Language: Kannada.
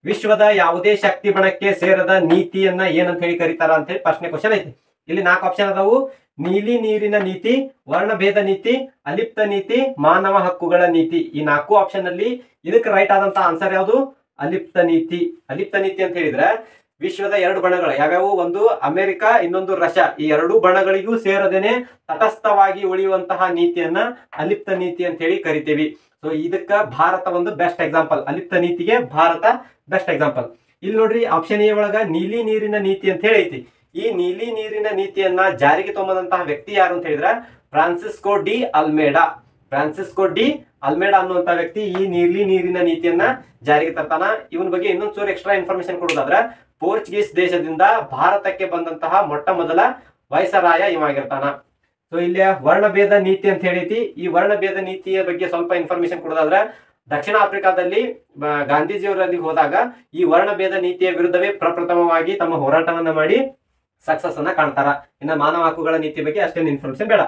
ವಿಶ್ವದ ಯಾವುದೇ ಶಕ್ತಿ ಬಣಕ್ಕೆ ಸೇರದ ನೀತಿಯನ್ನ ಏನಂತ ಹೇಳಿ ಕರೀತಾರ ಅಂತ ಹೇಳಿ ಪ್ರಶ್ನೆ ಕ್ವಶನ್ ಐತಿ. ಇಲ್ಲಿ 4 ಆಪ್ಷನ್ ಅದಾವು. ನೀಲಿ ನೀರಿನ ನೀತಿ, ವರ್ಣಭೇದ ನೀತಿ, ಅಲಿಪ್ತ ನೀತಿ, ಮಾನವ ಹಕ್ಕುಗಳ ನೀತಿ. ಈ 4 ಆಪ್ಷನ್ ಅಲ್ಲಿ ಇದಕ್ಕೆ ರೈಟ್ ಆದಂತ ಆನ್ಸರ್ ಯಾವುದು? ಅಲಿಪ್ತ ನೀತಿ. ಅಲಿಪ್ತ ನೀತಿ ಅಂತ ಹೇಳಿದ್ರೆ ವಿಶ್ವದ 2 ಬಣಗಳು ಯಾವ್ಯಾವು? ಒಂದು ಅಮೆರಿಕ, ಇನ್ನೊಂದು ರಷ್ಯಾ. ಈ 2 ಬಣಗಳಿಗೂ ಸೇರದೇನೆ ತಟಸ್ಥವಾಗಿ ಉಳಿಯುವಂತಹ ನೀತಿಯನ್ನ ಅಲಿಪ್ತ ನೀತಿ ಅಂತ ಹೇಳಿ ಕರಿತೀವಿ. ಸೊ ಇದಕ್ಕ ಭಾರತ ಒಂದು ಬೆಸ್ಟ್ ಎಕ್ಸಾಂಪಲ್. ಅಲಿಪ್ತ ನೀತಿಗೆ ಭಾರತ ಬೆಸ್ಟ್ ಎಕ್ಸಾಂಪಲ್. ಇಲ್ಲಿ ನೋಡ್ರಿ ಆಪ್ಷನ್ ಎ ಒಳಗ ನೀಲಿ ನೀರಿನ ನೀತಿ ಅಂತ ಹೇಳಿ ಐತಿ. ಈ ನೀಲಿ ನೀರಿನ ನೀತಿಯನ್ನ ಜಾರಿಗೆ ತಂದಂತಹ ವ್ಯಕ್ತಿ ಯಾರು ಅಂತ ಹೇಳಿದ್ರೆ Francisco D Almeida. Francisco D Almeida ಅನ್ನುವಂತ ವ್ಯಕ್ತಿ ಈ ನೀಲಿ ನೀರಿನ ನೀತಿಯನ್ನ ಜಾರಿಗೆ ತರ್ತಾನ. ಇವನ್ ಬಗ್ಗೆ ಇನ್ನೊಂದ್ ಚೂರು ಎಕ್ಸ್ಟ್ರಾ ಇನ್ಫಾರ್ಮೇಶನ್ ಕೊಡೋದಾದ್ರೆ ಪೋರ್ಚುಗೀಸ್ ದೇಶದಿಂದ ಭಾರತಕ್ಕೆ ಬಂದಂತಹ ಮೊಟ್ಟ ಮೊದಲ ವೈಸರಾಯ ಇವಾಗಿರ್ತಾನ. ಸೊ ಇಲ್ಲಿ ವರ್ಣಭೇದ ನೀತಿ ಅಂತ ಹೇಳೈತಿ. ಈ ವರ್ಣಭೇದ ನೀತಿಯ ಬಗ್ಗೆ ಸ್ವಲ್ಪ ಇನ್ಫಾರ್ಮೇಶನ್ ಕೊಡೋದಾದ್ರೆ ದಕ್ಷಿಣ ಆಫ್ರಿಕಾದಲ್ಲಿ ಗಾಂಧೀಜಿಯವರಲ್ಲಿ ಹೋದಾಗ ಈ ವರ್ಣಭೇದ ನೀತಿಯ ವಿರುದ್ಧವೇ ಪ್ರಪ್ರಥಮವಾಗಿ ತಮ್ಮ ಹೋರಾಟವನ್ನ ಮಾಡಿ ಸಕ್ಸಸ್ ಅನ್ನ ಕಾಣ್ತಾರ. ಇನ್ನು ಮಾನವ ಹಕ್ಕುಗಳ ನೀತಿ ಬಗ್ಗೆ ಅಷ್ಟೇನು ಇನ್ಫಾರ್ಮೇಶನ್ ಬೇಡ.